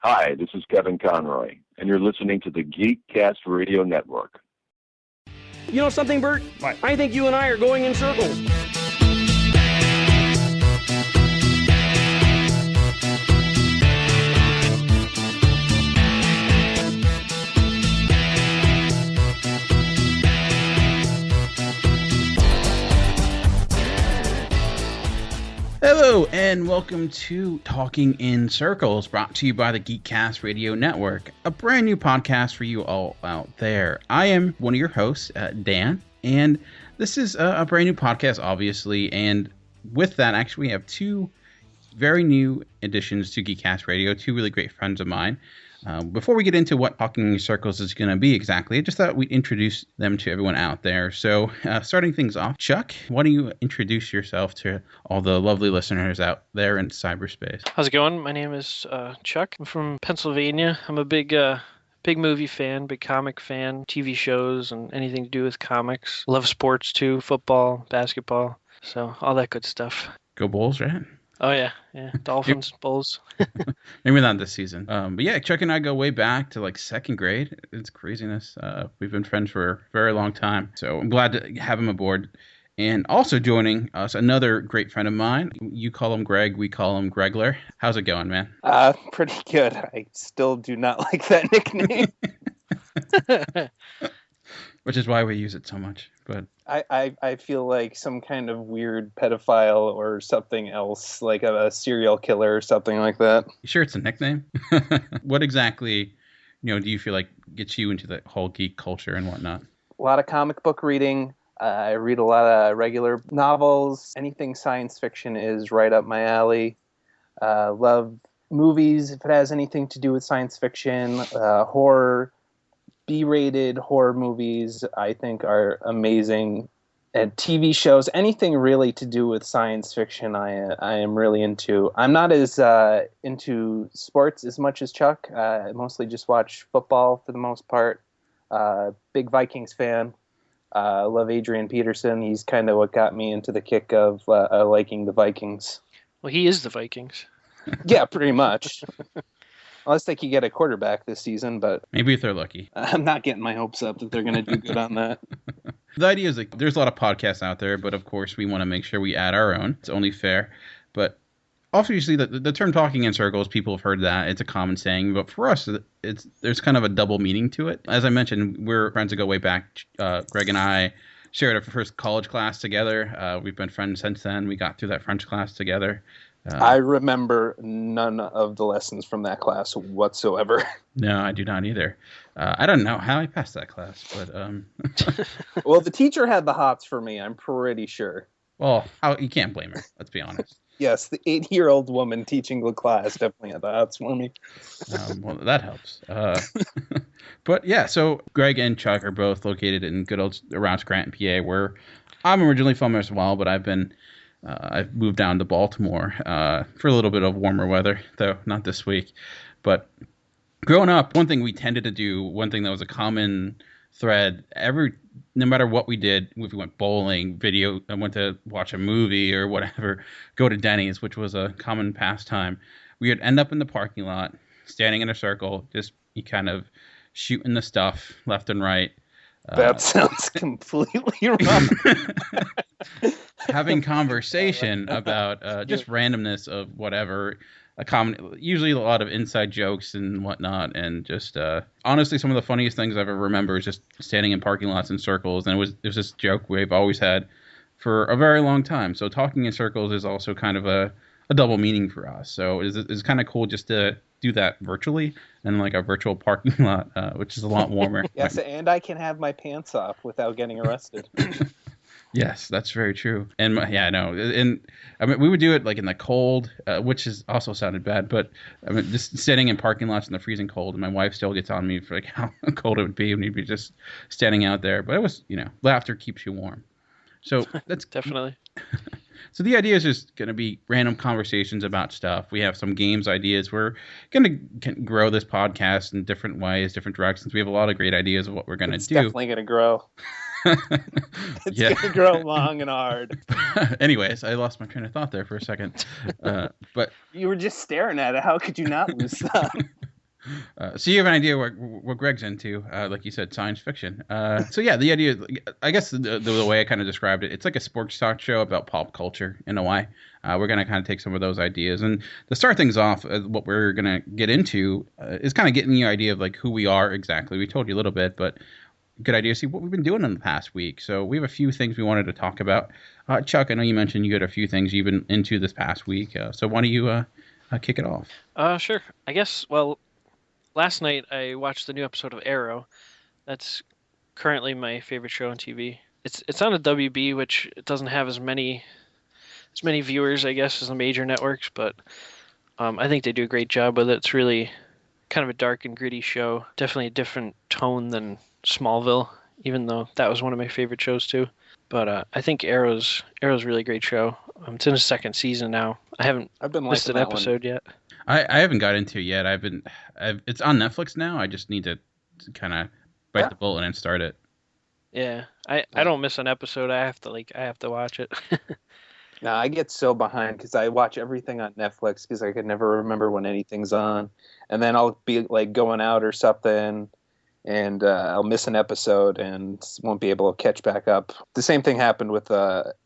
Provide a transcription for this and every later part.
Hi, this is Kevin Conroy, and you're listening to the Geekcast Radio Network. You know something, Bert? What? I think you and I are going in circles. Hello, and welcome to Talking in Circles, brought to you by the Geekcast Radio Network, a brand new podcast for you all out there. I am one of your hosts, Dan, and this is a brand new podcast, obviously, and with that, actually, we have two very new additions to Geekcast Radio, two really great friends of mine. Before we get into what Talking in Circles is going to be exactly, I just thought we'd introduce them to everyone out there. So, starting things off, Chuck, why don't you introduce yourself to all the lovely listeners out there in cyberspace? How's it going? My name is Chuck. I'm from Pennsylvania. I'm a big movie fan, big comic fan, TV shows, and anything to do with comics. Love sports too, football, basketball, so all that good stuff. Go Bulls, right? Oh, yeah. Dolphins, Bulls. Maybe not this season. But yeah, Chuck and I go way back to like second grade. It's craziness. We've been friends for a very long time. So I'm glad to have him aboard. And also joining us, another great friend of mine. You call him Greg. We call him Gregler. How's it going, man? Pretty good. I still do not like that nickname. Which is why we use it so much. But I feel like some kind of weird pedophile or something else, like a serial killer or something like that. You sure it's a nickname? What exactly, do you feel like gets you into the whole geek culture and whatnot? A lot of comic book reading. I read a lot of regular novels. Anything science fiction is right up my alley. Love movies if it has anything to do with science fiction. Horror. B-rated horror movies, I think, are amazing. And TV shows, anything really to do with science fiction, I am really into. I'm not as into sports as much as Chuck. I mostly just watch football for the most part. Big Vikings fan. Love Adrian Peterson. He's kind of what got me into the kick of liking the Vikings. Well, he is the Vikings. Yeah, pretty much. Unless they could get a quarterback this season, but maybe if they're lucky. I'm not getting my hopes up that they're going to do good on that. The idea is like there's a lot of podcasts out there, but of course we want to make sure we add our own. It's only fair. But obviously the term talking in circles, people have heard that. It's a common saying. But for us, there's kind of a double meaning to it. As I mentioned, we're friends that go way back. Greg and I shared our first college class together. We've been friends since then. We got through that French class together. I remember none of the lessons from that class whatsoever. No, I do not either. I don't know how I passed that class, but Well, the teacher had the hots for me, I'm pretty sure. Well, you can't blame her, let's be honest. Yes, the 80-year-old woman teaching the class definitely had the hots for me. Well, that helps. But yeah, so Greg and Chuck are both located in good old around Scranton, PA, where I'm originally from as well, but I've moved down to Baltimore for a little bit of warmer weather, though not this week. But growing up, one thing we tended to do, one thing that was a common thread, no matter what we did, if we went bowling, I went to watch a movie or whatever, go to Denny's, which was a common pastime, we would end up in the parking lot, standing in a circle, just kind of shooting the stuff left and right. That sounds completely wrong. Having conversation about just randomness of whatever, usually a lot of inside jokes and whatnot, and just honestly, some of the funniest things I ever remember is just standing in parking lots in circles, and it was this joke we've always had for a very long time. So talking in circles is also kind of a double meaning for us. So it's kind of cool just to do that virtually in like a virtual parking lot, which is a lot warmer. Yes, and I can have my pants off without getting arrested. Yes, that's very true. And yeah, I know. And I mean, we would do it like in the cold, which is also sounded bad. But I mean, just sitting in parking lots in the freezing cold, and my wife still gets on me for like how cold it would be when you'd be just standing out there. But it was, laughter keeps you warm. So that's definitely. So the idea is just going to be random conversations about stuff. We have some games ideas. We're going to grow this podcast in different ways, different directions. We have a lot of great ideas of what we're going to do. It's definitely going to grow. It's going to grow long and hard. Anyways, I lost my train of thought there for a second. But you were just staring at it. How could you not lose that? So you have an idea what Greg's into, like you said, science fiction. So yeah, the idea, I guess the way I kind of described it, it's like a sports talk show about pop culture in a way. We're going to kind of take some of those ideas. And to start things off, what we're going to get into is kind of getting the idea of like who we are exactly. We told you a little bit, but good idea to see what we've been doing in the past week. So we have a few things we wanted to talk about. Chuck, I know you mentioned you got a few things you've been into this past week. So why don't you kick it off? Sure. I guess, well, last night I watched the new episode of Arrow. That's currently my favorite show on TV. It's on a WB, which it doesn't have as many viewers, I guess, as the major networks, but I think they do a great job with it. It's really kind of a dark and gritty show. Definitely a different tone than Smallville, even though that was one of my favorite shows too. But I think Arrow's a really great show. It's in its second season now. I've been missed an episode yet. I haven't got into it yet. It's on Netflix now. I just need to kind of bite the bullet and start it. Yeah, I don't miss an episode. I have to watch it. No, I get so behind because I watch everything on Netflix because I could never remember when anything's on, and then I'll be like going out or something, and I'll miss an episode and won't be able to catch back up. The same thing happened with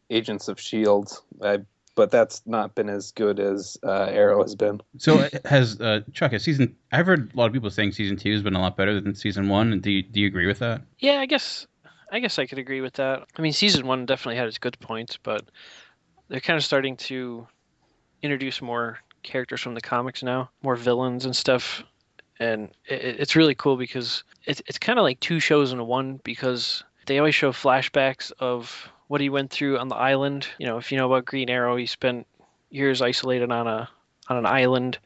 Agents of S.H.I.E.L.D., but that's not been as good as Arrow has been. So has Chuck, I've heard a lot of people saying season 2 has been a lot better than season 1. Do you agree with that? Yeah, I guess I could agree with that. I mean, season 1 definitely had its good points, but they're kind of starting to introduce more characters from the comics now, more villains and stuff. And it's really cool because it's kind of like two shows in one, because they always show flashbacks of what he went through on the island. You know, if you know about Green Arrow, he spent years isolated on an island.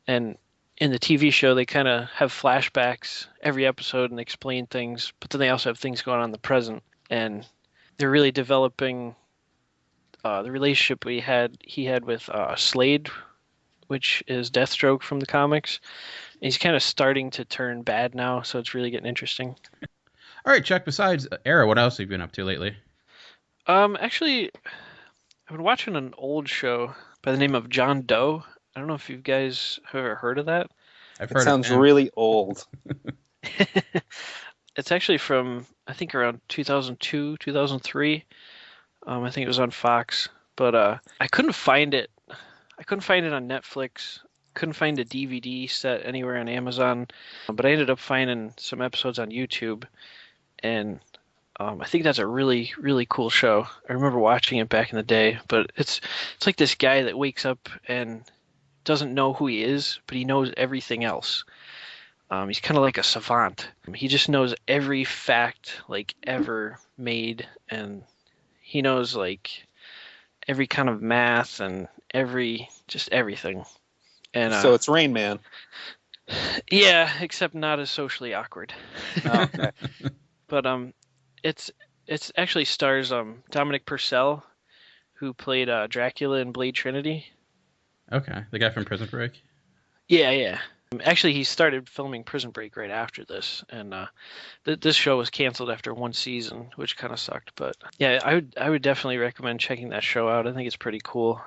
And in the TV show, they kind of have flashbacks every episode and explain things, but then they also have things going on in the present. And they're really developing the relationship he had with Slade, which is Deathstroke from the comics. And he's kind of starting to turn bad now, so it's really getting interesting. All right, Chuck, besides Arrow, what else have you been up to lately? Actually, I've been watching an old show by the name of John Doe. I don't know if you guys have ever heard of that. I've heard. It sounds really old. It's actually from, I think, around 2002, 2003. I think it was on Fox, but I couldn't find it. I couldn't find it on Netflix. Couldn't find a DVD set anywhere on Amazon, but I ended up finding some episodes on YouTube, and I think that's a really, really cool show. I remember watching it back in the day, but it's like this guy that wakes up and doesn't know who he is, but he knows everything else. He's kind of like a savant. He just knows every fact like ever made, and he knows like every kind of math and just everything. And so it's Rain Man. Yeah, except not as socially awkward. Oh, okay. But it's actually stars Dominic Purcell, who played Dracula in Blade Trinity. Okay, the guy from Prison Break. Yeah. Actually, he started filming Prison Break right after this, and this show was canceled after one season, which kind of sucked. But yeah, I would definitely recommend checking that show out. I think it's pretty cool.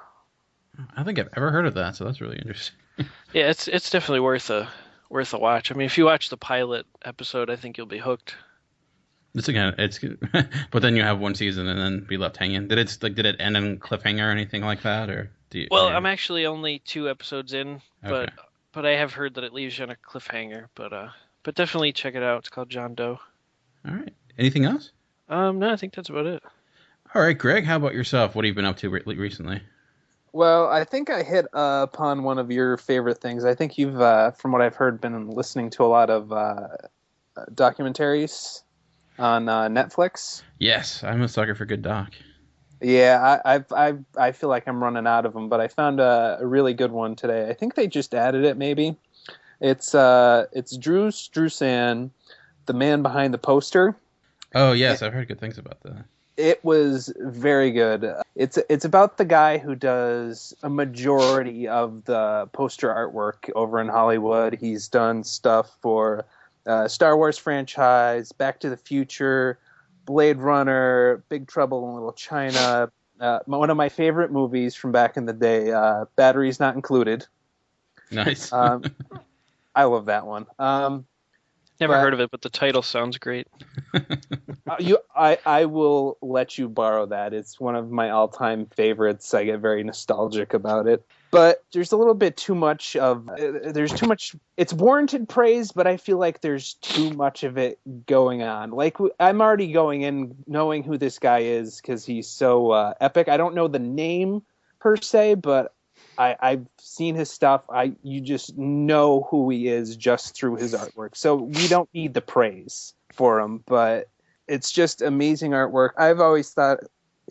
I don't think I've ever heard of that, so that's really interesting. Yeah, it's definitely worth a watch. I mean, if you watch the pilot episode, I think you'll be hooked. It's but then you have one season and then be left hanging. Did it end in a cliffhanger or anything like that, or I'm actually only 2 episodes in, Okay. But I have heard that it leaves you on a cliffhanger. But definitely check it out. It's called John Doe. All right. Anything else? No, I think that's about it. All right, Greg. How about yourself? What have you been up to recently? Well, I think I hit upon one of your favorite things. I think you've, from what I've heard, been listening to a lot of documentaries on Netflix. Yes, I'm a sucker for good doc. Yeah, I feel like I'm running out of them, but I found a really good one today. I think they just added it, maybe. It's Drew Struzan, the man behind the poster. Oh yes, I've heard good things about that. It was very good. It's about the guy who does a majority of the poster artwork over in Hollywood. He's done stuff for Star Wars franchise, Back to the Future, Blade Runner, Big Trouble in Little China. One of my favorite movies from back in the day, Batteries Not Included. Nice. I love that one. Never heard of it, but the title sounds great. I will let you borrow that. It's one of my all-time favorites. I get very nostalgic about it. But there's a little bit too much of... There's too much... It's warranted praise, but I feel like there's too much of it going on. Like, I'm already going in knowing who this guy is because he's so epic. I don't know the name per se, but I've seen his stuff. You just know who he is just through his artwork. So we don't need the praise for him, but it's just amazing artwork. I've always thought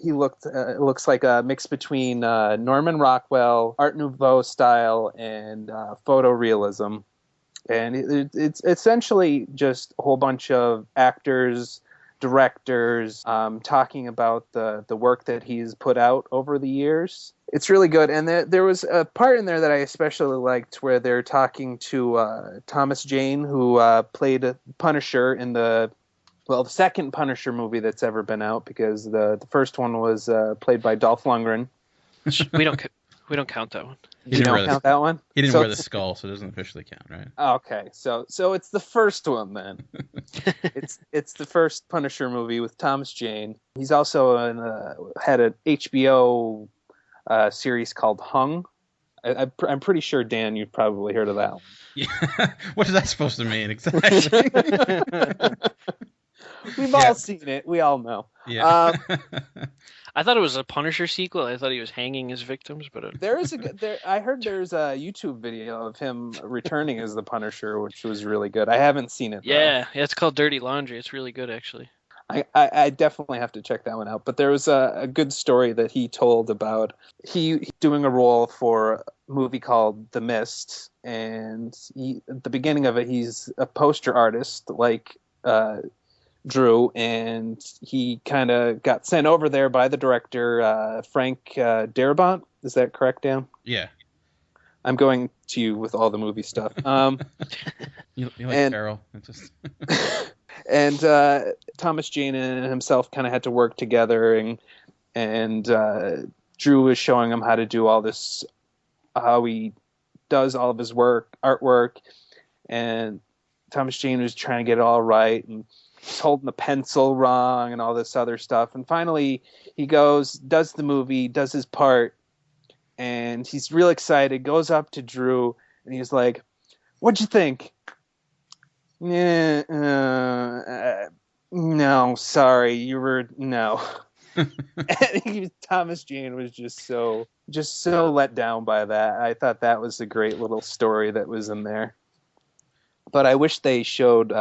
he looks like a mix between Norman Rockwell, Art Nouveau style, and photorealism. And it's essentially just a whole bunch of actors, directors talking about the work that he's put out over the years. It's really good. And there was a part in there that I especially liked where they're talking to Thomas Jane, who played Punisher in the second Punisher movie that's ever been out, because the first one was played by Dolph Lundgren. We don't count that one. You don't count that one? He didn't wear the skull, so it doesn't officially count, right? Okay, so it's the first one then. it's the first Punisher movie with Thomas Jane. He's also had an HBO series called Hung. I'm pretty sure, Dan, you've probably heard of that one. Yeah. What is that supposed to mean exactly? We've all seen it. We all know. Yeah. I thought it was a Punisher sequel. I thought he was hanging his victims, but I heard there's a YouTube video of him returning as the Punisher, which was really good. I haven't seen it. Yeah, it's called Dirty Laundry. It's really good, actually. I definitely have to check that one out. But there was a good story that he told about he doing a role for a movie called The Mist, and at the beginning of it, he's a poster artist like Drew, and he kind of got sent over there by the director, Frank Darabont. Is that correct, Dan? Yeah. I'm going to you with all the movie stuff. You like Carol. Just... And Thomas Jane and himself kind of had to work together, and Drew was showing him how to do all this, how he does all of his artwork, and Thomas Jane was trying to get it all right, and he's holding the pencil wrong and all this other stuff. And finally he goes, does the movie, does his part, and he's real excited, goes up to Drew, and he's like, "What'd you think?" "No, sorry, no." And Thomas Jane was just so let down by that. I thought that was a great little story that was in there. But I wish they showed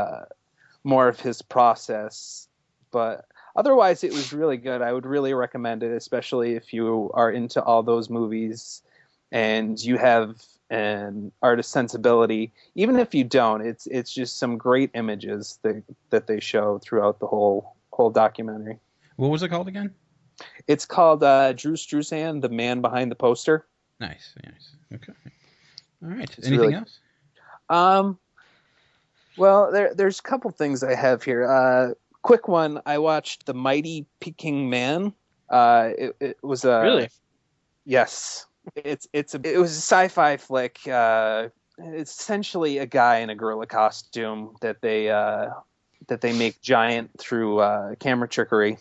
more of his process. But otherwise, it was really good. I would really recommend it, especially if you are into all those movies and you have an artist sensibility. Even if you don't, it's just some great images that they show throughout the whole documentary. What was it called again? It's called Drew Struzan, The Man Behind the Poster. Nice. Okay. All right. It's Anything really... else? Well, there's a couple things I have here. Quick one, I watched The Mighty Peking Man. It was a... Really? Yes. It was a sci-fi flick. It's essentially a guy in a gorilla costume that they make giant through camera trickery,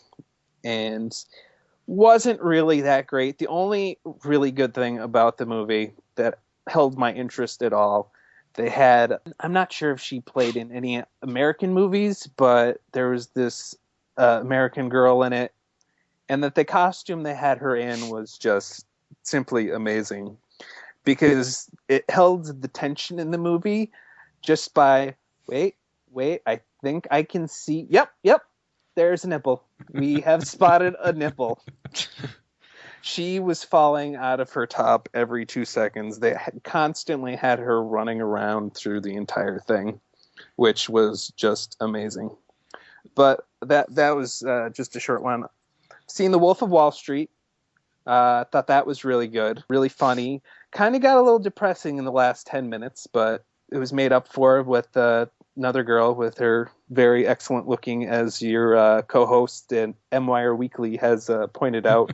and wasn't really that great. The only really good thing about the movie that held my interest at all, I'm not sure if she played in any American movies, but there was this American girl in it, and that the costume they had her in was just simply amazing, because it held the tension in the movie just by, wait, I think I can see, yep, there's a nipple. We have spotted a nipple. She was falling out of her top every 2 seconds. They constantly had her running around through the entire thing, which was just amazing. But that was just a short one. Seen The Wolf of Wall Street. Thought that was really good, really funny. Kind of got a little depressing in the last 10 minutes, but it was made up for with another girl with her very excellent looking, as your co-host and MWire Weekly has pointed out.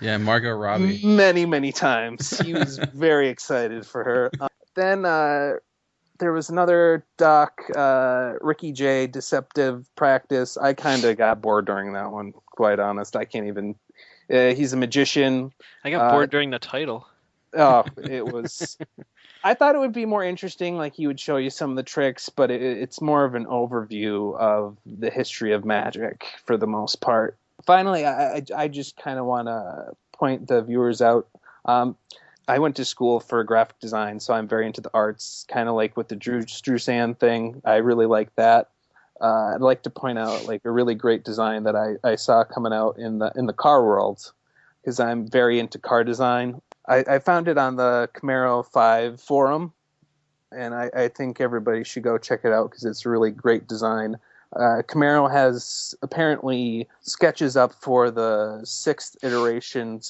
Yeah, Margot Robbie. Many, many times. He was very excited for her. Then there was another doc, Ricky J. Deceptive Practice. I kind of got bored during that one, quite honest. I can't even... he's a magician. I got bored during the title. Oh, it was... I thought it would be more interesting, like he would show you some of the tricks, but it's more of an overview of the history of magic for the most part. Finally, I just kind of want to point the viewers out. I went to school for graphic design, so I'm very into the arts, kind of like with the Drew Struzan thing. I really like that. I'd like to point out like a really great design that I saw coming out in the car world, because I'm very into car design. I found it on the Camaro 5 forum, and I think everybody should go check it out because it's a really great design. Camaro has apparently sketches up for the sixth generation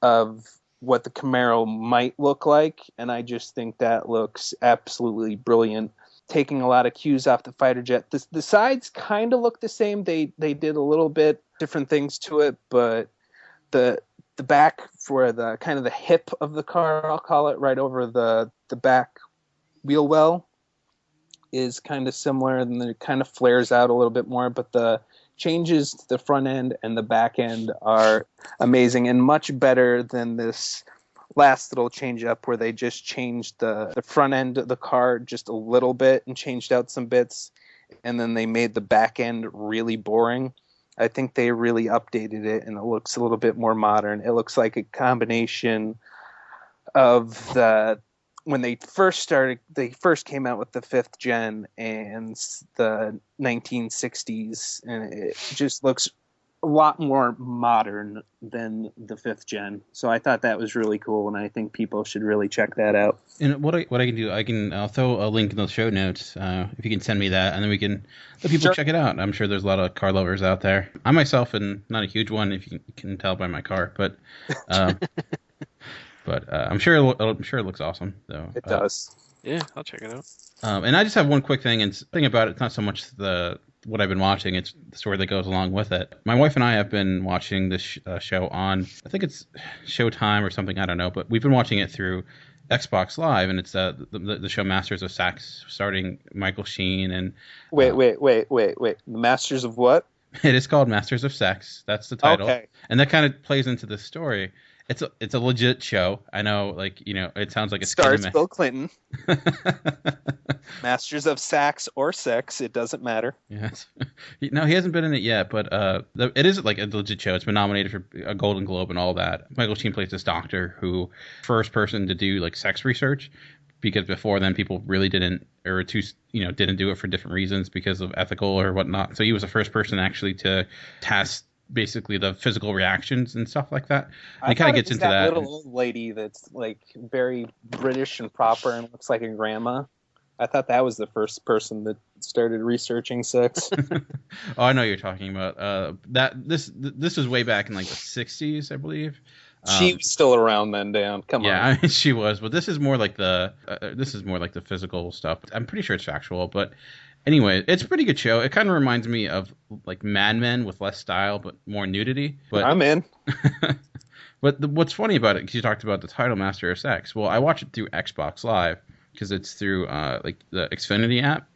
of what the Camaro might look like, and I just think that looks absolutely brilliant. Taking a lot of cues off the fighter jet. The sides kind of look the same. They did a little bit different things to it, but the back for the kind of the hip of the car, I'll call it, right over the back wheel well, is kind of similar, and then it kind of flares out a little bit more, but the changes to the front end and the back end are amazing and much better than this last little change up where they just changed the front end of the car just a little bit and changed out some bits, and then they made the back end really boring. I think they really updated it, and it looks a little bit more modern. It looks like a combination of when they first came out with the 5th gen and the 1960s, and it just looks a lot more modern than the 5th gen. So I thought that was really cool, and I think people should really check that out. And what I can do, I'll throw a link in the show notes if you can send me that, and then we can let people check it out. I'm sure there's a lot of car lovers out there. I myself am not a huge one, if you can tell by my car, but I'm sure it looks awesome. So it does. Yeah, I'll check it out. And I just have one quick thing, and thing about it, it's not so much what I've been watching, it's the story that goes along with it. My wife and I have been watching this show on, I think it's Showtime or something, I don't know, but we've been watching it through Xbox Live, and it's the show Masters of Sex, starting Michael Sheen and... Wait. Masters of what? It is called Masters of Sex. That's the title. Okay. And that kind of plays into the story. It's a legit show. I know, like, you know, it sounds like it's stars Bill Clinton. Masters of Sax or Sex, it doesn't matter. Yes. No, he hasn't been in it yet, but it is like a legit show. It's been nominated for a Golden Globe and all that. Michael Sheen plays this doctor who first person to do like sex research, because before then people really didn't do it for different reasons because of ethical or whatnot. So he was the first person actually to test basically the physical reactions and stuff like that. And it kind of gets into that little old lady that's like very British and proper and looks like a grandma. I thought that was the first person that started researching sex. Oh, I know what you're talking about. This was way back in like the 60s, I believe. She was still around then, Dan. Come on. Yeah, I mean, she was, but this is more like the physical stuff. I'm pretty sure it's factual, but anyway, it's a pretty good show. It kind of reminds me of like Mad Men with less style but more nudity. But I'm in. But what's funny about it, because you talked about the title Master of Sex. Well, I watch it through Xbox Live because it's through like the Xfinity app.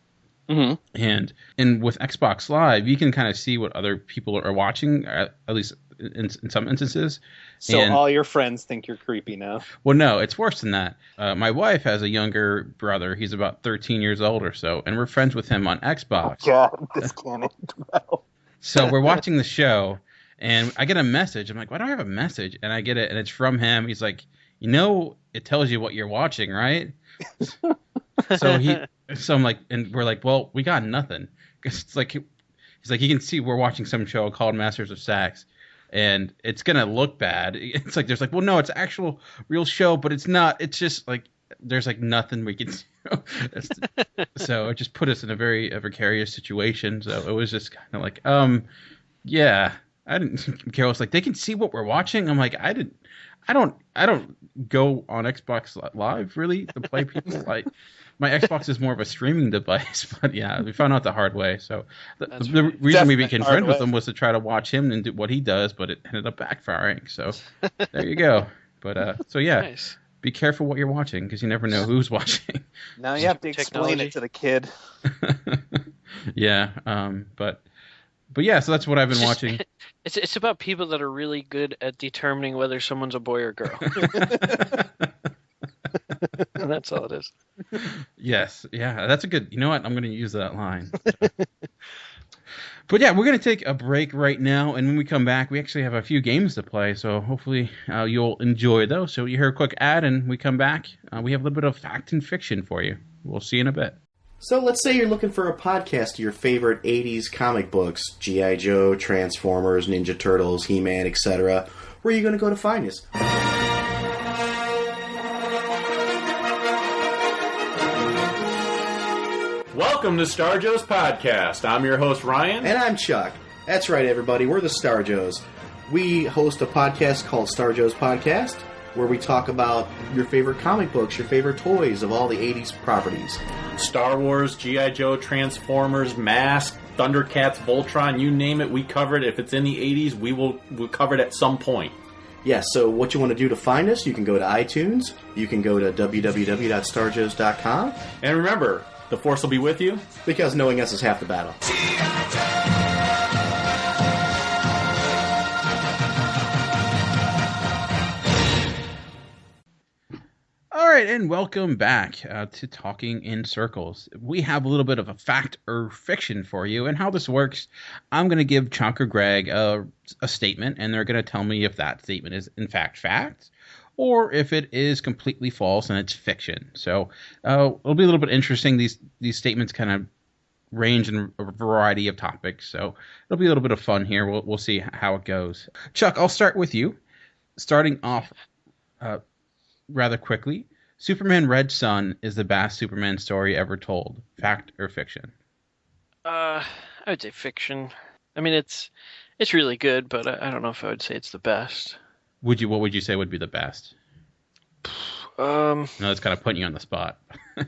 Mm-hmm. And with Xbox Live, you can kind of see what other people are watching, at least in some instances. So all your friends think you're creepy now. Well, no, it's worse than that. My wife has a younger brother. He's about 13 years old or so, and we're friends with him on Xbox. Oh, God, this can't end well. So we're watching the show, and I get a message. I'm like, why do I have a message? And I get it, and it's from him. He's like, it tells you what you're watching, right? So I'm like, and we're like, well, we got nothing. Because it's like, he's like, you can see we're watching some show called Masters of Sex, and it's gonna look bad. It's like, there's like, well, no, it's an actual real show, but it's not. It's just like, there's like nothing we can do. So it just put us in a very precarious situation. So it was just kind of like, yeah, I didn't. Carol's like, they can see what we're watching. I'm like, I don't go on Xbox Live really to play people. Like, my Xbox is more of a streaming device. But yeah, we found out the hard way. So the reason we became friends with him was to try to watch him and do what he does, but it ended up backfiring. So there you go. But so yeah, Nice. be careful what you're watching because you never know who's watching. Now you have to explain it to the kid. Yeah, but yeah, so that's what I've been watching. It's about people that are really good at determining whether someone's a boy or girl. That's all it is. Yes, yeah, that's a good. You know what? I'm going to use that line. But yeah, we're going to take a break right now, and when we come back, we actually have a few games to play, so hopefully you'll enjoy those. So you hear a quick ad, and we come back. We have a little bit of fact and fiction for you. We'll see you in a bit. So let's say you're looking for a podcast of your favorite 80s comic books, G.I. Joe, Transformers, Ninja Turtles, He-Man, etc. Where are you going to go to find us? Welcome to Star Joe's Podcast. I'm your host, Ryan. And I'm Chuck. That's right, everybody. We're the Star Joes. We host a podcast called Star Joe's Podcast, where we talk about your favorite comic books, your favorite toys of all the 80s properties. Star Wars, G.I. Joe, Transformers, Mask, Thundercats, Voltron, you name it, we cover it. If it's in the 80s, we'll cover it at some point. Yes, so what you want to do to find us, you can go to iTunes, you can go to www.starjoes.com. And remember, the Force will be with you. Because knowing us is half the battle. All right, and welcome back to Talking in Circles. We have a little bit of a fact or fiction for you, and how this works, I'm going to give Chuck or Greg a statement, and they're going to tell me if that statement is in fact, or if it is completely false and it's fiction. So it'll be a little bit interesting. These statements kind of range in a variety of topics, so it'll be a little bit of fun here. We'll see how it goes. Chuck, I'll start with you. Starting off rather quickly, Superman Red Sun is the best Superman story ever told. Fact or fiction? I would say fiction. I mean, it's really good, but I don't know if I would say it's the best. What would you say would be the best? No, that's kind of putting you on the spot.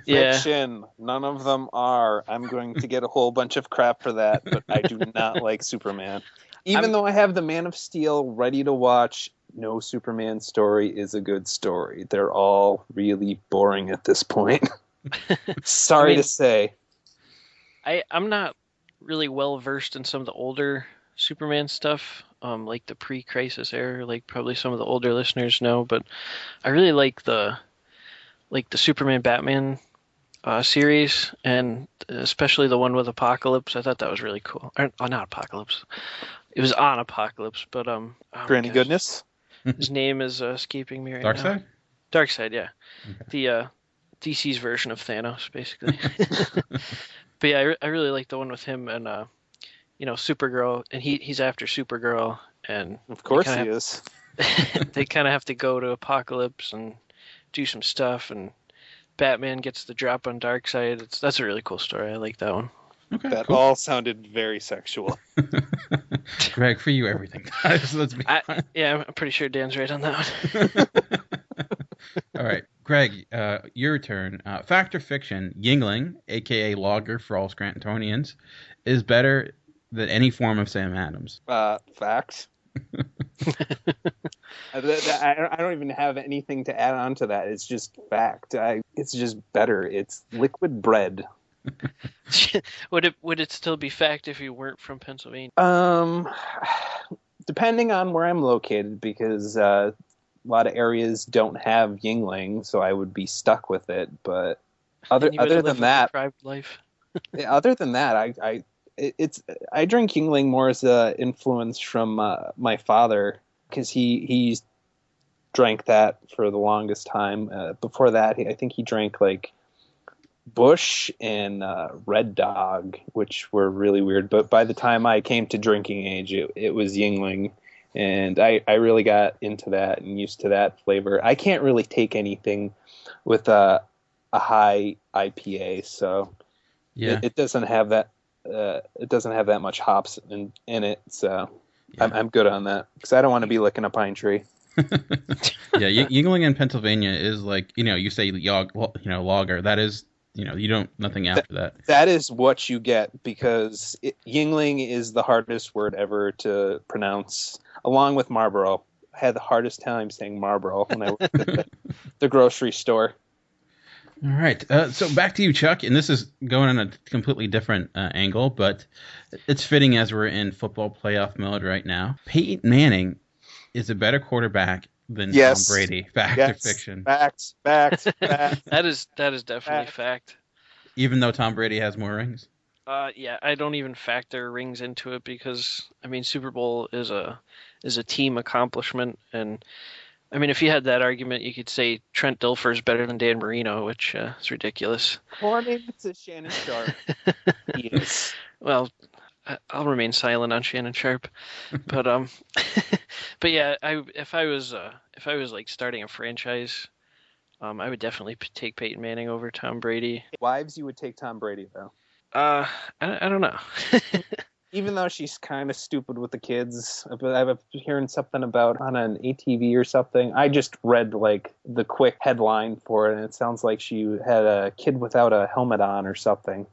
Yeah. Fiction. None of them are. I'm going to get a whole bunch of crap for that, but I do not like Superman. Even though I have the Man of Steel ready to watch, no Superman story is a good story. They're all really boring at this point. Sorry to say. I'm not really well versed in some of the older Superman stuff, like the pre-Crisis era, like probably some of the older listeners know, but I really like the Superman Batman series, and especially the one with Apocalypse. I thought that was really cool. Not Apocalypse. It was on Apocalypse, but Granny Goodness. His name is escaping me right now. Darkseid? Darkseid, yeah. Okay. The DC's version of Thanos, basically. But yeah, I really like the one with him and Supergirl, and he's after Supergirl, and of course he is. They kind of have to go to Apocalypse and do some stuff, and Batman gets the drop on Darkseid. That's a really cool story. I like that one. Okay, that cool. all sounded very sexual. Greg, for you, everything does. Let's be honest. Yeah, I'm pretty sure Dan's right on that one. All right, Greg, your turn. Fact or fiction? Yingling, aka Logger for all Scrantonians, is better than any form of Sam Adams. Facts. I don't even have anything to add on to that. It's just fact. It's just better. It's liquid bread. Would it still be fact if you weren't from Pennsylvania? Depending on where I'm located, because a lot of areas don't have Yingling, so I would be stuck with it. But other than that, life. Other than that, I drink Yingling more as an influence from my father, because he drank that for the longest time. Before that, I think he drank like Bush and Red Dog, which were really weird. But by the time I came to drinking age, it was Yingling, and I really got into that and used to that flavor. I can't really take anything with a high IPA, so yeah, it doesn't have that. It doesn't have that much hops in it, so yeah. I'm good on that, because I don't want to be licking a pine tree. Yeah, Yingling in Pennsylvania is like, you say lager. That is, you don't, nothing after that. That is what you get, because Yingling is the hardest word ever to pronounce, along with Marlboro. had the hardest time saying Marlboro when I worked at the grocery store. All right. So back to you, Chuck. And this is going in a completely different angle, but it's fitting as we're in football playoff mode right now. Peyton Manning is a better quarterback than Tom Brady. Fact or fiction? Facts. That is definitely fact. Even though Tom Brady has more rings? Yeah, I don't even factor rings into it because, I mean, Super Bowl is a team accomplishment. And, I mean, if you had that argument, you could say Trent Dilfer is better than Dan Marino, which is ridiculous. According to Shannon Sharp, he is. Well, I'll remain silent on Shannon Sharp, but but yeah, if I was like starting a franchise, I would definitely take Peyton Manning over Tom Brady. Wives, you would take Tom Brady though. I don't know. Even though she's kind of stupid with the kids, but I've been hearing something about on an ATV or something. I just read like the quick headline for it, and it sounds like she had a kid without a helmet on or something.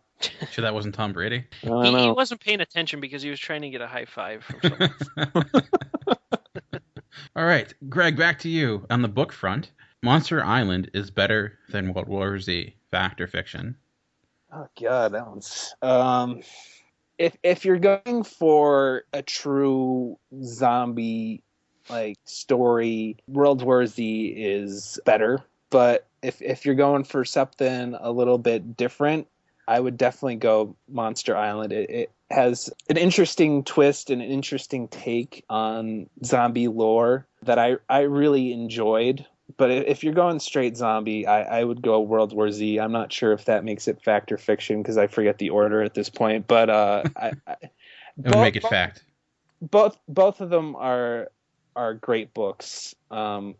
Sure that wasn't Tom Brady? I don't know. He wasn't paying attention because he was trying to get a high five from someone. All right, Greg, back to you. On the book front, Monster Island is better than World War Z. Fact or fiction? Oh God, that one's. If you're going for a true zombie like story, World War Z is better. But if you're going for something a little bit different, I would definitely go Monster Island. It has an interesting twist and an interesting take on zombie lore that I really enjoyed. But if you're going straight zombie, I would go World War Z. I'm not sure if that makes it fact or fiction because I forget the order at this point. But It would make it fact. Both of them are great books, and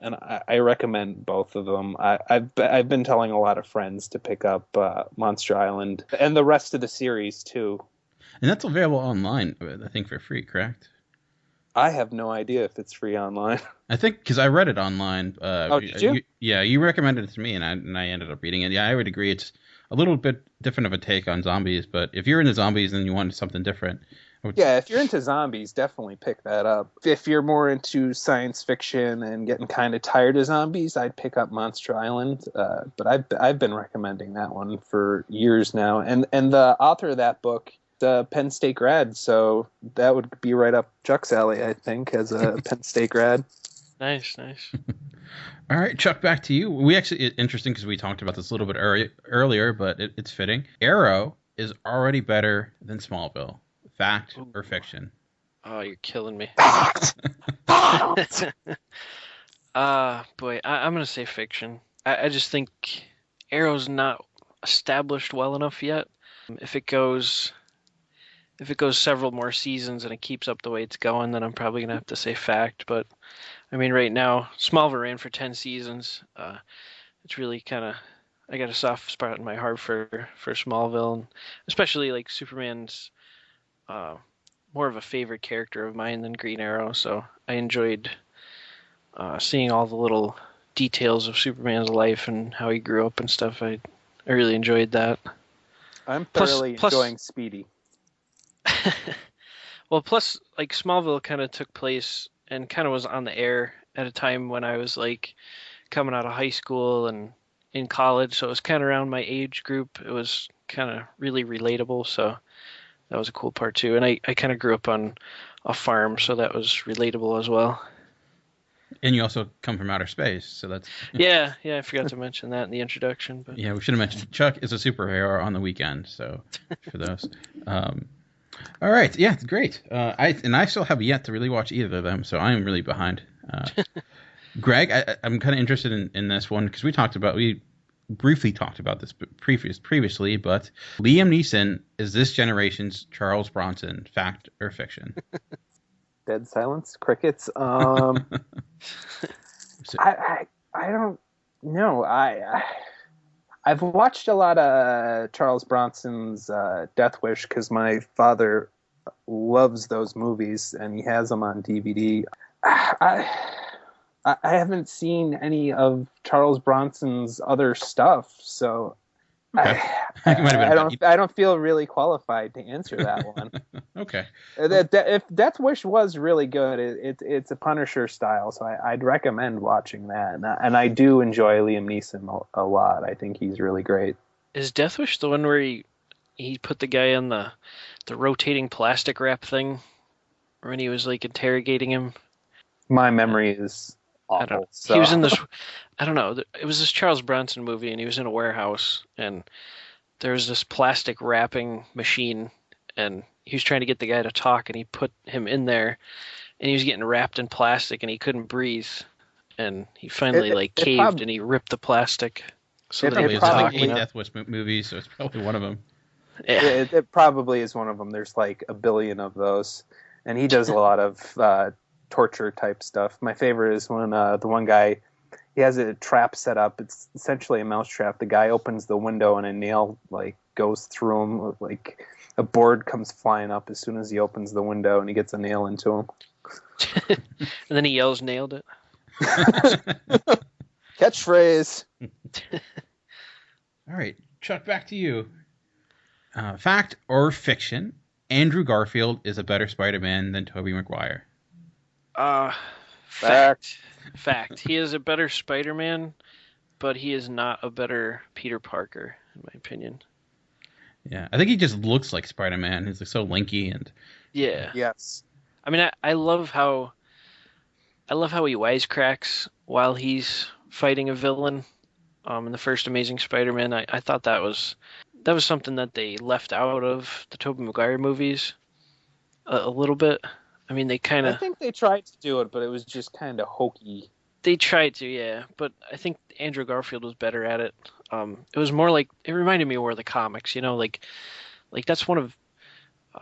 I recommend both of them. I've been telling a lot of friends to pick up Monster Island and the rest of the series too. And that's available online, I think, for free, correct? I have no idea if it's free online. I think because I read it online. Did you? You recommended it to me, and I ended up reading it. Yeah, I would agree. It's a little bit different of a take on zombies, but if you're into zombies and you want something different, yeah, if you're into zombies, definitely pick that up. If you're more into science fiction and getting kind of tired of zombies, I'd pick up Monster Island. But I've been recommending that one for years now, and the author of that book, the Penn State grad, so that would be right up Chuck's alley, I think, as a Penn State grad. Nice. All right, Chuck, back to you. It's interesting because we talked about this a little bit earlier, but it's fitting. Arrow is already better than Smallville. Fact or fiction? Oh, you're killing me. Boy, I'm going to say fiction. I just think Arrow's not established well enough yet. If it goes several more seasons and it keeps up the way it's going, then I'm probably going to have to say fact. But, I mean, right now, Smallville ran for 10 seasons. It's really kind of... I got a soft spot in my heart for Smallville, and especially, like, Superman's more of a favorite character of mine than Green Arrow, so I enjoyed seeing all the little details of Superman's life and how he grew up and stuff. I really enjoyed that. I'm thoroughly enjoying Speedy. Well, plus, like, Smallville kind of took place and kind of was on the air at a time when I was, like, coming out of high school and in college, so it was kind of around my age group. It was kind of really relatable, so that was a cool part, too. And I kind of grew up on a farm, so that was relatable as well. And you also come from outer space, so that's... Yeah, I forgot to mention that in the introduction. But yeah, we should have mentioned Chuck is a superhero on the weekend, so for those... All right, yeah, great. I still have yet to really watch either of them, so I am really behind. Greg, I'm kind of interested in this one because we briefly talked about this previously, but Liam Neeson is this generation's Charles Bronson. Fact or fiction? Dead silence, crickets. I don't know. I've watched a lot of Charles Bronson's Death Wish because my father loves those movies and he has them on DVD. I haven't seen any of Charles Bronson's other stuff, so Okay. You might have been about- I don't feel really qualified to answer that one. Okay. If Death Wish was really good, it's a Punisher style, so I'd recommend watching that. And I do enjoy Liam Neeson a lot. I think he's really great. Is Death Wish the one where he put the guy on the rotating plastic wrap thing when he was like interrogating him? My memory is awful. I don't know. So. He was in this. I don't know. It was this Charles Bronson movie, and he was in a warehouse, and there was this plastic wrapping machine, and he was trying to get the guy to talk, and he put him in there, and he was getting wrapped in plastic, and he couldn't breathe, and he finally caved, and he ripped the plastic. So It that he probably could is talk, like 8 Death Wish movies, so it's probably one of them. Yeah. It probably is one of them. There's like a billion of those, and he does a lot of torture type stuff. My favorite is when the one guy, he has a trap set up. It's essentially a mouse trap. The guy opens the window and a nail like goes through him. Like a board comes flying up as soon as he opens the window, and he gets a nail into him. And then he yells, "Nailed it!" Catchphrase. All right, Chuck, back to you. Fact or fiction? Andrew Garfield is a better Spider-Man than Tobey Maguire. Fact. He is a better Spider-Man, but he is not a better Peter Parker, in my opinion. Yeah, I think he just looks like Spider-Man. He's like so lanky and Yeah. Yes. I mean, I love how he wisecracks while he's fighting a villain. In the first Amazing Spider-Man, I thought that was something that they left out of the Tobey Maguire movies a little bit. I mean, they kind of... I think they tried to do it, but it was just kind of hokey. They tried to, yeah. But I think Andrew Garfield was better at it. It was more like... It reminded me more of the comics, you know? Like that's one of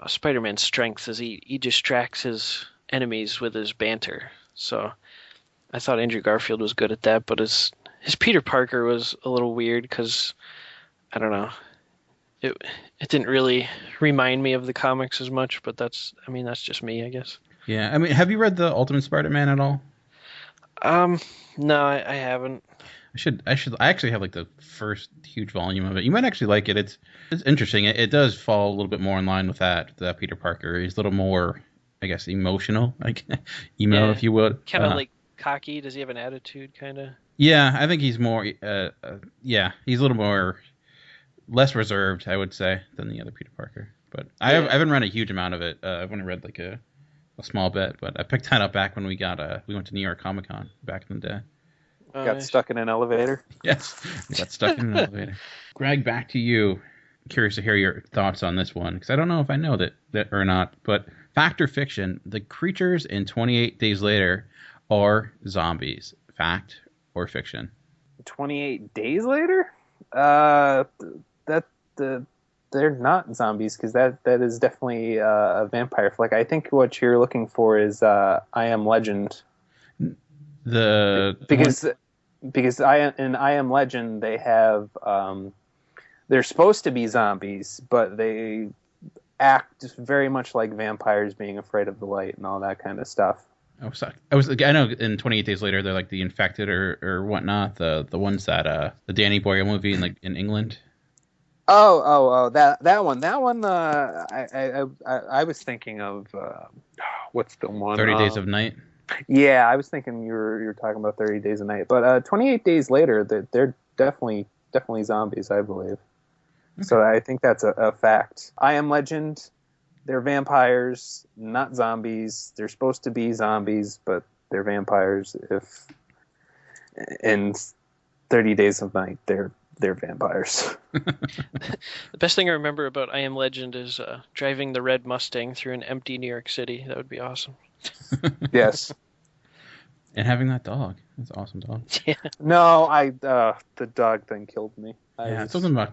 Spider-Man's strengths, is he distracts his enemies with his banter. So I thought Andrew Garfield was good at that, but his Peter Parker was a little weird because, I don't know, it didn't really remind me of the comics as much, but that's just me, I guess. yeah. I mean, have you read the Ultimate Spider-Man at all? No, I haven't. I actually have like the first huge volume of it. You might actually like it. It's interesting. It does fall a little bit more in line with that Peter Parker. He's a little more, I guess, emotional, like emo, Yeah. if you would. Kind of like cocky. Does he have an attitude, kind of? Yeah, I think he's more. He's a little more less reserved, I would say, than the other Peter Parker. But I haven't read a huge amount of it. I've only read like a small bit. But I picked that up back when we went to New York Comic Con back in the day. Got stuck in an elevator. Yes, we got stuck in an elevator. Greg, back to you. Curious to hear your thoughts on this one, because I don't know if I know that or not. But fact or fiction? The creatures in 28 Days Later are zombies. Fact or fiction? 28 Days Later? They're not zombies, because that is definitely a vampire flick. I think what you're looking for is I Am Legend. Because in I Am Legend they have they're supposed to be zombies, but they act very much like vampires, being afraid of the light and all that kind of stuff. I know in 28 Days Later they're like the infected or whatnot, the ones that the Danny Boyle movie in England. Oh, that one. I was thinking of what's the one? 30 Days of Night. Yeah, I was thinking you were talking about 30 Days a Night, but 28 Days Later, they're definitely zombies, I believe. Okay. So I think that's a fact. I Am Legend, they're vampires, not zombies. They're supposed to be zombies, but they're vampires. If in 30 Days of Night, they're vampires. The best thing I remember about I Am Legend is driving the red Mustang through an empty New York City. That would be awesome. Yes. And having that dog. That's an awesome dog. Yeah. No, the dog thing killed me. It's something about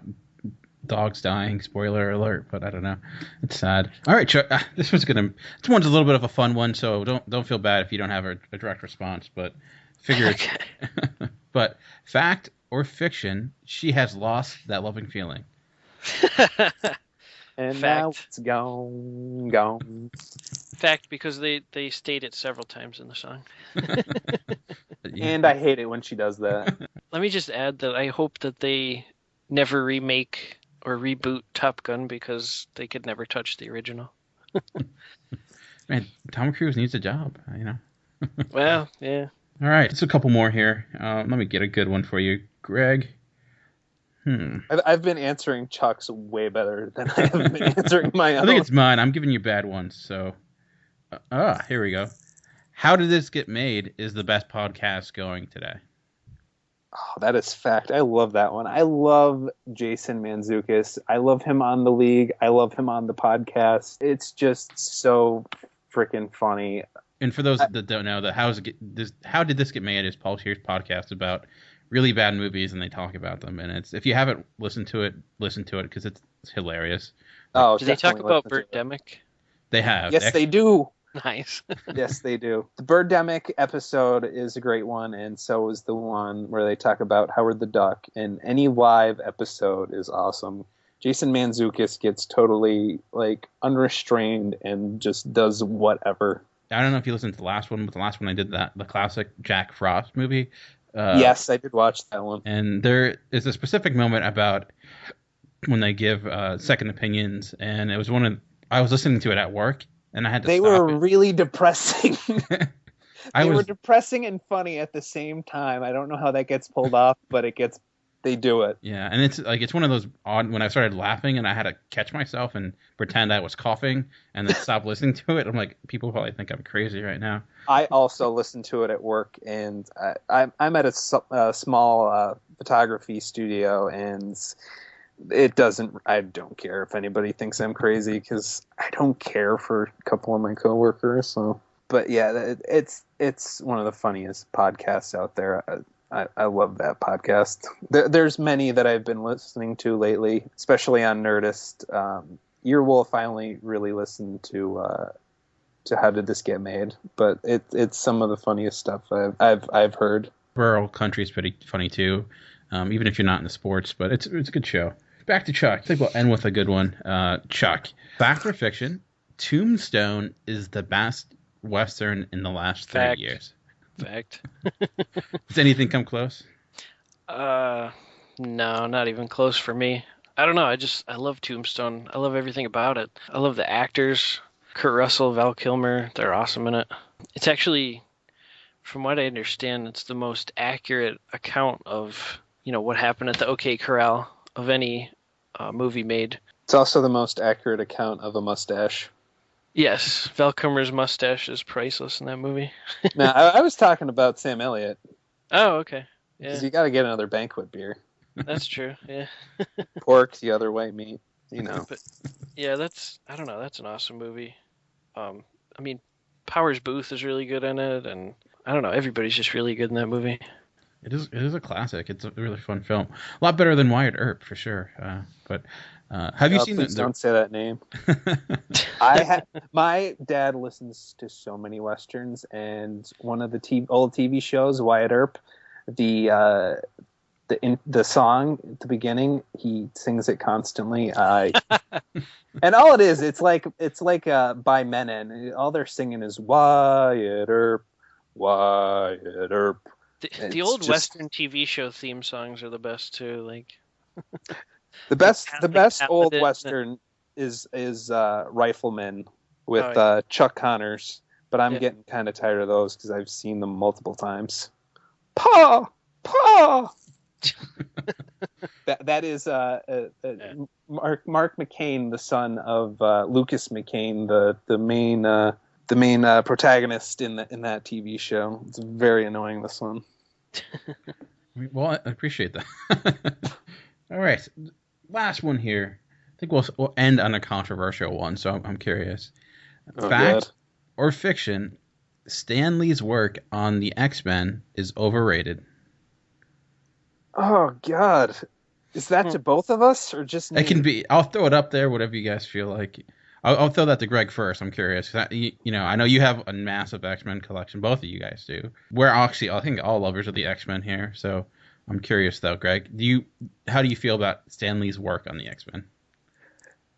dogs dying. Spoiler alert, but I don't know. It's sad. All right, Chuck. This one's a little bit of a fun one, so don't feel bad if you don't have a direct response. But figure it's. But fact or fiction? She has lost that loving feeling. And fact. Now it's gone. Fact, because they state it several times in the song. And I hate it when she does that. Let me just add that I hope that they never remake or reboot Top Gun because they could never touch the original. Man, Tom Cruise needs a job, Well, yeah. All right, just a couple more here. Let me get a good one for you, Greg. I've been answering Chuck's way better than I have been answering my own. I think it's mine. I'm giving you bad ones. So, here we go. How Did This Get Made is the best podcast going today. Oh, that is fact. I love that one. I love Jason Mantzoukas. I love him on the league. I love him on the podcast. It's just so freaking funny. And for those that don't know, How Did This Get Made is Paul Scheer's podcast about really bad movies, and they talk about them. And it's, if you haven't listened to it, listen to it because it's hilarious. Oh, do they talk about Birdemic? They have. Yes, they do. Nice. Yes, they do. The Birdemic episode is a great one, and so is the one where they talk about Howard the Duck. And any live episode is awesome. Jason Mantzoukas gets totally unrestrained and just does whatever. I don't know if you listened to the last one, but the last one I did the classic Jack Frost movie. Yes, I did watch that one. And there is a specific moment about when they give second opinions, and it was I was listening to it at work. And I had to They stop were it. really depressing. They were depressing and funny at the same time. I don't know how that gets pulled off, but they do it. Yeah, and it's one of those odd, when I started laughing and I had to catch myself and pretend I was coughing and then stop listening to it. I'm like, people probably think I'm crazy right now. I also listen to it at work, and I'm at a small photography studio, and I don't care if anybody thinks I'm crazy, because I don't care for a couple of my coworkers. So, but yeah, it's one of the funniest podcasts out there. I love that podcast. There's many that I've been listening to lately, especially on Nerdist. Earwolf, I only really listened to How Did This Get Made, but it's some of the funniest stuff I've heard. Rural Country is pretty funny too, even if you're not into sports. But it's a good show. Back to Chuck. I think we'll end with a good one. Chuck, fact or fiction? Tombstone is the best Western in the last 30 years. Fact. Does anything come close? No, not even close for me. I don't know. I love Tombstone. I love everything about it. I love the actors. Kurt Russell, Val Kilmer. They're awesome in it. It's actually, from what I understand, it's the most accurate account of, what happened at the OK Corral of any movie made. It's also the most accurate account of a mustache. Yes, Val Kilmer's mustache is priceless in that movie. Now, I was talking about Sam Elliott. Oh, okay. Yeah. Because you got to get another banquet beer. That's true, yeah. Pork, the other white meat, But, yeah, that's an awesome movie. Powers Booth is really good in it, and I don't know, everybody's just really good in that movie. It is a classic. It's a really fun film. A lot better than Wyatt Earp, for sure. But have you seen please don't say that name. My dad listens to so many westerns, and one of the old TV shows, Wyatt Earp, the song at the beginning, he sings it constantly. And all it is, it's like by Menon. All they're singing is Wyatt Earp, Wyatt Earp. The old Western TV show theme songs are the best too. The best old Western is Rifleman with Chuck Connors, but I'm getting kind of tired of those because I've seen them multiple times. Pa! That is Mark McCain, the son of Lucas McCain, the main protagonist in that TV show. It's very annoying, this one. Well, I appreciate that. All right, last one here. I think we'll end on a controversial one, so I'm curious. Fact or fiction? Stan Lee's work on the X-Men is overrated. Oh God, is that to both of us or just me? It can be. I'll throw it up there. Whatever you guys feel like. I'll throw that to Greg first. I'm curious. I know you have a massive X-Men collection. Both of you guys do. We're actually, I think, all lovers of the X-Men here. So I'm curious, though, Greg. How do you feel about Stan Lee's work on the X-Men?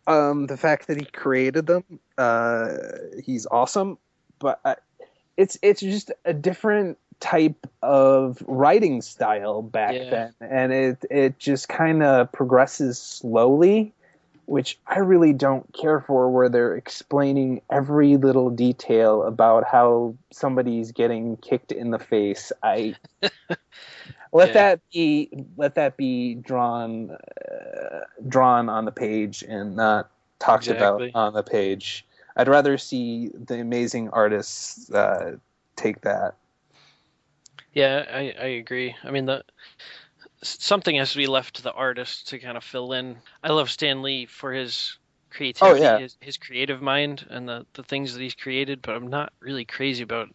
The fact that he created them, he's awesome. But it's just a different type of writing style back then, and it just kind of progresses slowly, which I really don't care for, where they're explaining every little detail about how somebody's getting kicked in the face. Let that be drawn on the page and not talked about on the page. I'd rather see the amazing artists take that. Yeah, I agree. I mean, something has to be left to the artist to kind of fill in. I love Stan Lee for his creativity, his creative mind, and the things that he's created, but I'm not really crazy about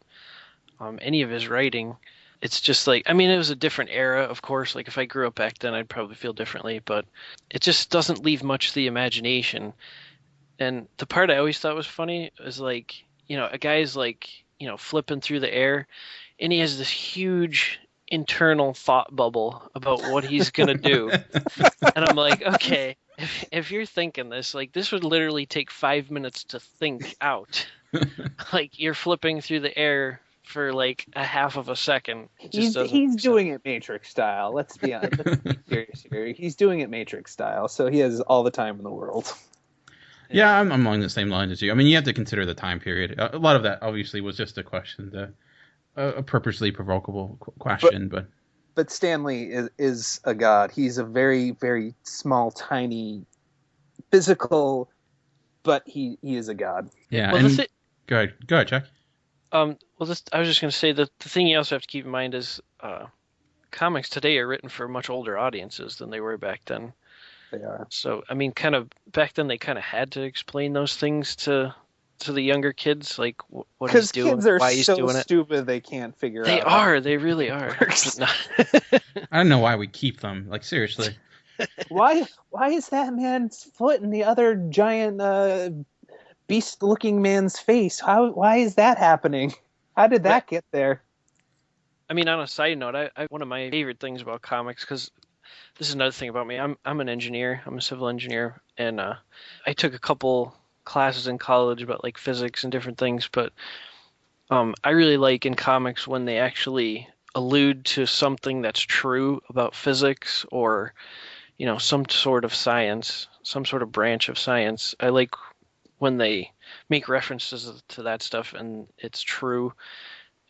any of his writing. It's just like, I mean, it was a different era, of course. Like, if I grew up back then, I'd probably feel differently, but it just doesn't leave much to the imagination. And the part I always thought was funny is, like, you know, a guy's, like, you know, flipping through the air, and he has this huge internal thought bubble about what he's going to do. And I'm like, okay, if you're thinking this, like, this would literally take 5 minutes to think out. Like, you're flipping through the air for, like, a half of a second. He's doing it Matrix style. Let's be honest. Let's be serious here. He's doing it Matrix style, so he has all the time in the world. Yeah, I'm along the same lines as you. I mean, you have to consider the time period. A lot of that, obviously, was just a question, a purposely provocable question. But Stan Lee is a god. He's a very, very small, tiny, physical, but he is a god. Yeah. Well, go ahead, Chuck. I was just going to say that the thing you also have to keep in mind is comics today are written for much older audiences than they were back then. They are. So, I mean, kind of back then they kind of had to explain those things to the younger kids, like what he's doing, kids are why he's so doing it. stupid they can't figure out. They are. They really are. I don't know why we keep them. Like, seriously. Why is that man's foot in the other giant beast-looking man's face? Why is that happening? How did that get there? I mean, on a side note, I one of my favorite things about comics, because this is another thing about me. I'm an engineer. I'm a civil engineer, and I took a couple classes in college about, like, physics and different things. But I really like in comics when they actually allude to something that's true about physics, or, you know, some sort of science, some sort of branch of science. I like when they make references to that stuff and it's true,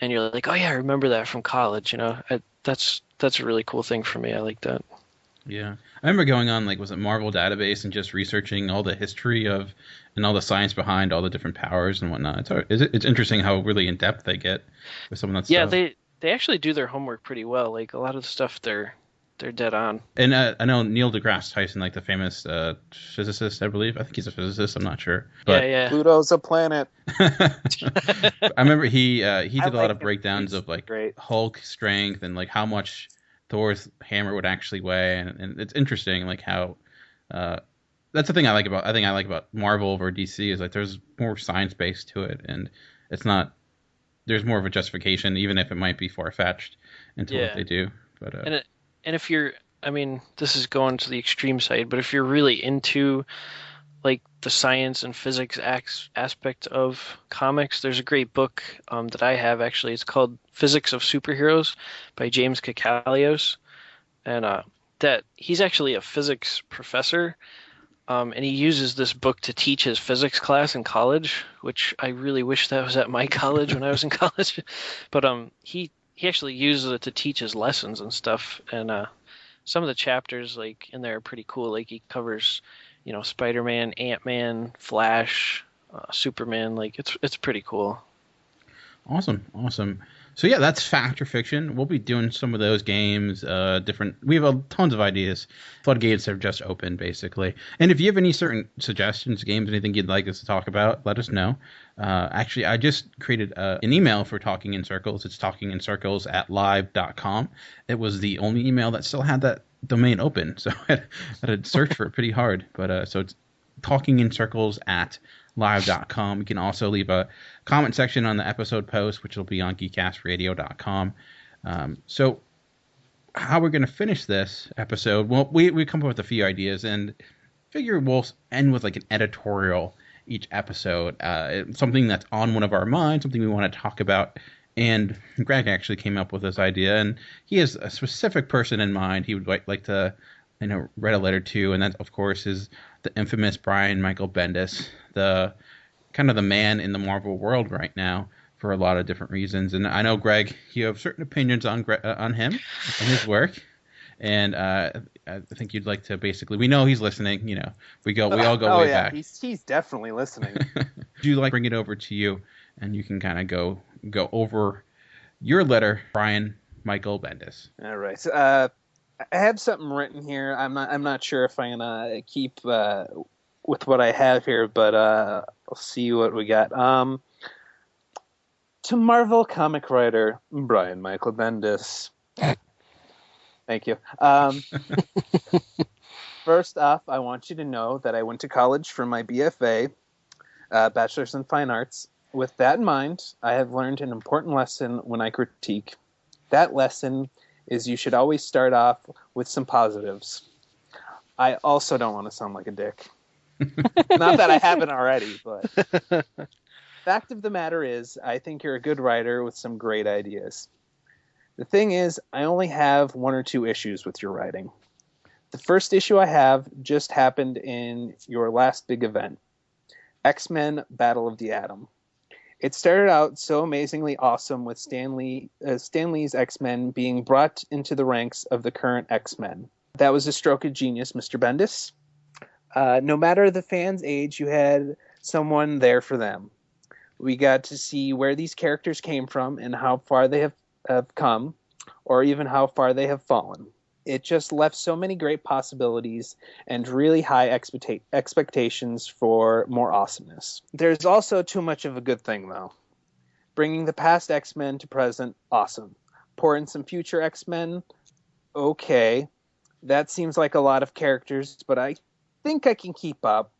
and you're like, oh yeah, I remember that from college. You know, that's a really cool thing for me. I like that. Yeah, I remember going on, like, was it Marvel Database and just researching all the history of and all the science behind all the different powers and whatnot. It's interesting how really in depth they get with some of that stuff. Yeah, they actually do their homework pretty well. Like, a lot of the stuff they're dead on. And I know Neil deGrasse Tyson, like the famous physicist, I believe. I think he's a physicist. I'm not sure. But yeah. Pluto's a planet. I remember he did a lot of breakdowns of, like, Hulk strength and, like, how much Thor's hammer would actually weigh, and it's interesting, like, how that's the thing I think I like about Marvel over DC is, like, there's more science based to it, and it's not, there's more of a justification, even if it might be far fetched into what they do. But and if you're, I mean, this is going to the extreme side, but if you're really into, like, the science and physics aspect of comics, there's a great book that I have, actually. It's called Physics of Superheroes by James Kakalios, and that he's actually a physics professor, and he uses this book to teach his physics class in college, which I really wish that was at my college when I was in college. But he actually uses it to teach his lessons and stuff, and some of the chapters, like, in there are pretty cool. Like, he covers, you know, Spider-Man, Ant-Man, Flash, Superman. Like, it's pretty cool. Awesome. So yeah, that's Fact or Fiction. We'll be doing some of those games, different. We have tons of ideas. Floodgates have just opened, basically. And if you have any certain suggestions, games, anything you'd like us to talk about, let us know. Actually, I just created an email for Talking in Circles. It's talkingincircles@live.com. It was the only email that still had that domain open, so I had to search for it pretty hard. But so it's talkingincircles@live.com. You can also leave a comment section on the episode post, which will be on geekcastradio.com. So how we're going to finish this episode, well, we come up with a few ideas, and figure we'll end with, like, an editorial each episode, something that's on one of our minds, something we want to talk about And Greg actually came up with this idea, and he has a specific person in mind he would like to, write a letter to, and that, of course, is the infamous Brian Michael Bendis, the kind of the man in the Marvel world right now for a lot of different reasons. And I know, Greg, you have certain opinions on him and his work, and I think you'd like to basically. We know he's listening. We all go way back. He's definitely listening. Do you bring it over to you, and you can kind of go over your letter, Brian Michael Bendis. All right. So, I have something written here. I'm not sure if I'm gonna keep with what I have here, but I'll see what we got. To Marvel comic writer Brian Michael Bendis. Thank you. First off, I want you to know that I went to college for my BFA, Bachelor's in Fine Arts. With that in mind, I have learned an important lesson when I critique. That lesson is you should always start off with some positives. I also don't want to sound like a dick. Not that I haven't already, but fact of the matter is, I think you're a good writer with some great ideas. The thing is, I only have 1 or 2 issues with your writing. The first issue I have just happened in your last big event, X-Men Battle of the Atom. It started out so amazingly awesome with Stan Lee's X-Men being brought into the ranks of the current X-Men. That was a stroke of genius, Mr. Bendis. No matter the fans' age, you had someone there for them. We got to see where these characters came from and how far they have come, or even how far they have fallen. It just left so many great possibilities and really high expectations for more awesomeness. There's also too much of a good thing, though. Bringing the past X-Men to present, awesome. Pour in some future X-Men, okay. That seems like a lot of characters, but I think I can keep up.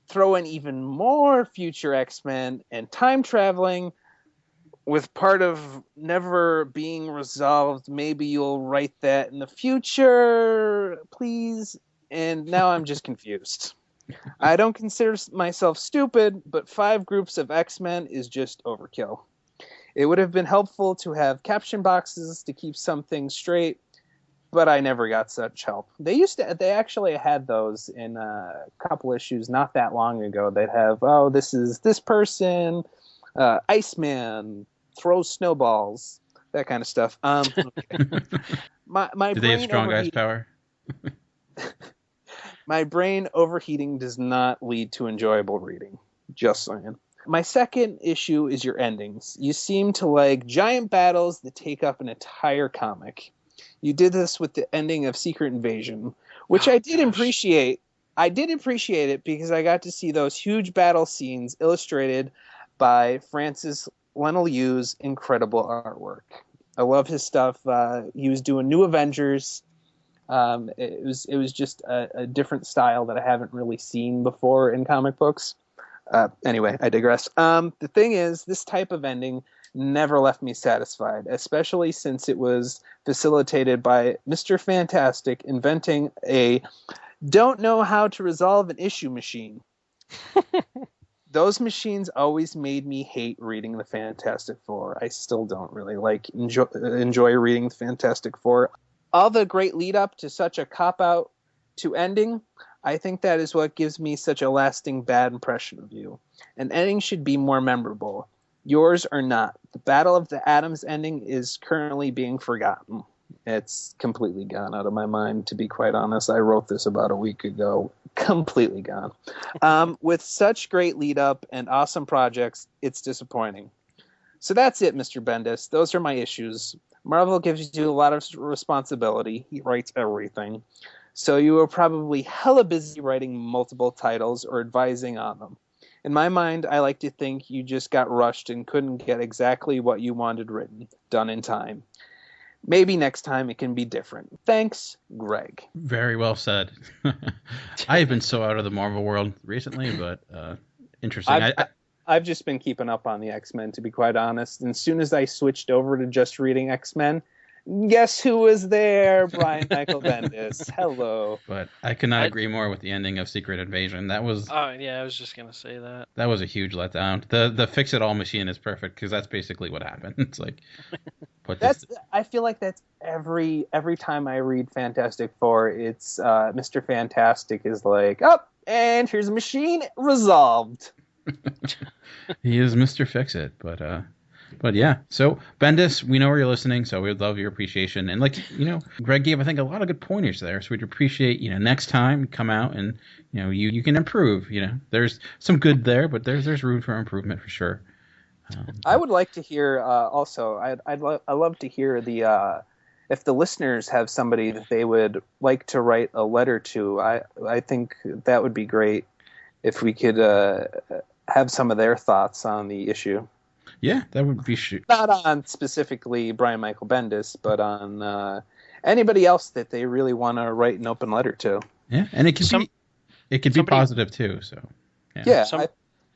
Throw in even more future X-Men and time traveling with part of never being resolved. Maybe you'll write that in the future, please. And now I'm just confused. I don't consider myself stupid, but 5 groups of X-Men is just overkill. It would have been helpful to have caption boxes to keep some things straight, but I never got such help. They actually had those in a couple issues not that long ago. They'd have, this is this person, Iceman, throws snowballs, that kind of stuff. Okay. My Do they have strong ice power? My brain overheating does not lead to enjoyable reading. Just saying. My second issue is your endings. You seem to like giant battles that take up an entire comic. You did this with the ending of Secret Invasion, which I did appreciate. I did appreciate it because I got to see those huge battle scenes illustrated by Francis Leinileu's incredible artwork. I love his stuff. He was doing New Avengers. It was just a different style that I haven't really seen before in comic books. Anyway, I digress. The thing is, this type of ending never left me satisfied, especially since it was facilitated by Mr. Fantastic inventing a don't know how to resolve an issue machine. Those machines always made me hate reading the Fantastic Four. I still don't really enjoy reading the Fantastic Four. All the great lead up to such a cop-out to ending, I think that is what gives me such a lasting bad impression of you. An ending should be more memorable. Yours are not. The Battle of the Atoms ending is currently being forgotten. It's completely gone out of my mind, to be quite honest. I wrote this about a week ago. Completely gone. With such great lead up and awesome projects, it's disappointing. So that's it, Mr. Bendis. Those are my issues. Marvel gives you a lot of responsibility. He writes everything. So you are probably hella busy writing multiple titles or advising on them. In my mind, I like to think you just got rushed and couldn't get exactly what you wanted written, done in time. Maybe next time it can be different. Thanks, Greg. Very well said. I have been so out of the Marvel world recently, but interesting. I've just been keeping up on the X-Men, to be quite honest. And as soon as I switched over to just reading X-Men, Guess who was there? Brian Michael Bendis. Hello. But I could not agree more with the ending of Secret Invasion. That was Oh yeah, I was just gonna say that. that was a huge letdown. The Fix It All machine is perfect because that's basically what happened. It's like I feel like that's every time I read Fantastic Four, it's Mr. Fantastic is like, oh, and here's a machine resolved. He is Mr. Fix It, but yeah. So Bendis, we know where you're listening, so we'd love your appreciation. And Greg gave I think a lot of good pointers there, so we'd appreciate next time you come out and you can improve. There's some good there, but there's room for improvement for sure. I would like to hear also. I love to hear if the listeners have somebody that they would like to write a letter to. I think that would be great if we could have some of their thoughts on the issue. Yeah, that would be not on specifically Brian Michael Bendis, but on anybody else that they really want to write an open letter to. Yeah, and it could be positive too. So yeah.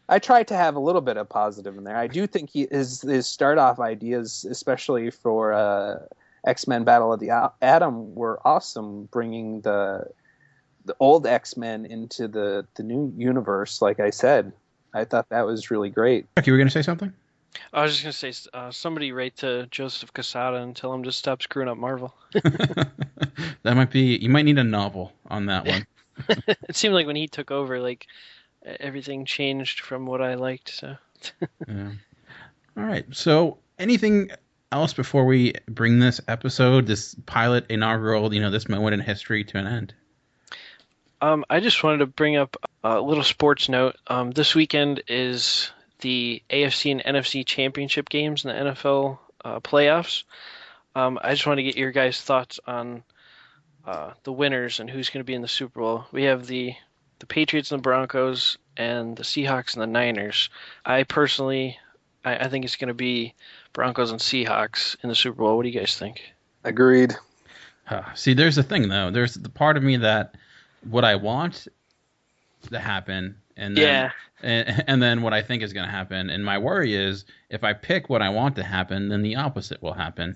I try to have a little bit of positive in there. I do think his start off ideas, especially for X-Men Battle of the Atom, were awesome. Bringing the old X-Men into the new universe, like I said, I thought that was really great. You were going to say something? I was just going to say, somebody write to Joseph Quesada and tell him to stop screwing up Marvel. That might be. You might need a novel on that one. It seemed like when he took over, like everything changed from what I liked. So. Yeah. All right. So, anything else before we bring this episode, this pilot inaugural, this moment in history to an end? I just wanted to bring up a little sports note. This weekend is the AFC and NFC championship games in the NFL playoffs. I just want to get your guys' thoughts on the winners and who's going to be in the Super Bowl. We have the Patriots and the Broncos and the Seahawks and the Niners. I personally, I think it's going to be Broncos and Seahawks in the Super Bowl. What do you guys think? Agreed. See, there's the thing, though. There's the part of me that what I want to happen, and then, and then what I think is going to happen. And my worry is if I pick what I want to happen, then the opposite will happen.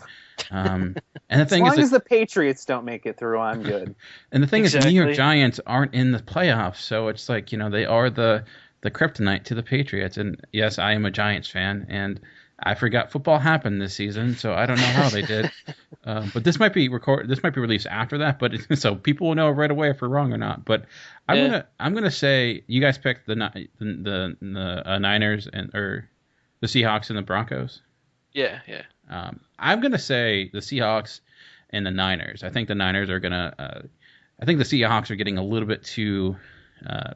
And the thing as long as the Patriots don't make it through, I'm good. And the thing is, the New York Giants aren't in the playoffs, so it's like they are the kryptonite to the Patriots. And yes, I am a Giants fan, and I forgot football happened this season, so I don't know how they did. But this might be released after that. But so people will know right away if we're wrong or not. But I'm gonna say you guys picked the Niners or the Seahawks and the Broncos. Yeah. I'm gonna say the Seahawks and the Niners. I think the Niners are gonna. I think the Seahawks are getting a little bit too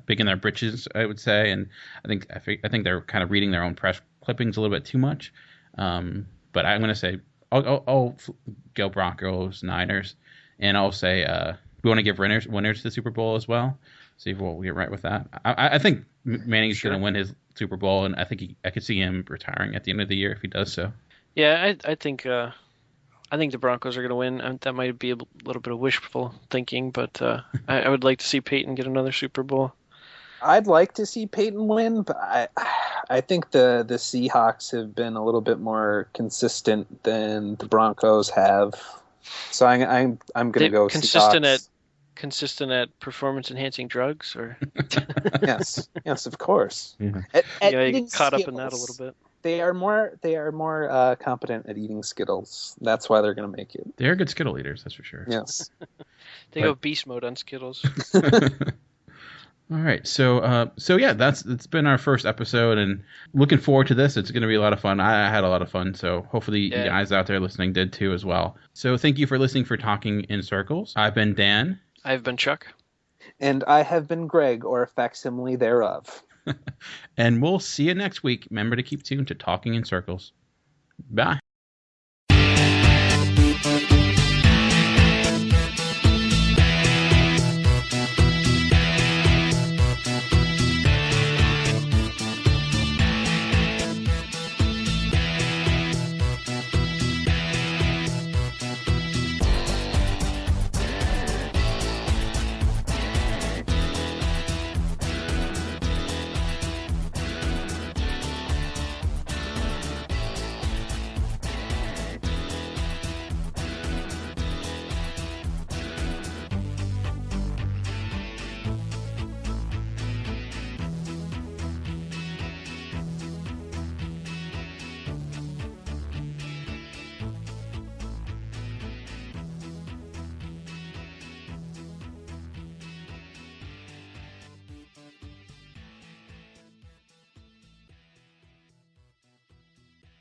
big in their britches, I would say, and I think they're kind of reading their own press clippings a little bit too much. But I'm going to say I'll go Broncos, Niners, and I'll say we want to give winners to the Super Bowl as well. See if we'll get right with that. I think Manning's going to win his Super Bowl, and I could see him retiring at the end of the year if he does so. Yeah, I think the Broncos are going to win. That might be a little bit of wishful thinking, but I would like to see Peyton get another Super Bowl. I'd like to see Peyton win, but I think the Seahawks have been a little bit more consistent than the Broncos have. So I'm going to go Seahawks. Consistent at performance enhancing drugs, or yes, of course. Yeah. You caught up in that a little bit. They are more competent at eating Skittles. That's why they're going to make it. They are good Skittle eaters, that's for sure. Yes. They go beast mode on Skittles. All right, so yeah, it's been our first episode, and looking forward to this. It's going to be a lot of fun. I had a lot of fun, so hopefully you guys out there listening did too as well. So thank you for listening for Talking in Circles. I've been Dan. I've been Chuck. And I have been Greg, or a facsimile thereof. And we'll see you next week. Remember to keep tuned to Talking in Circles. Bye.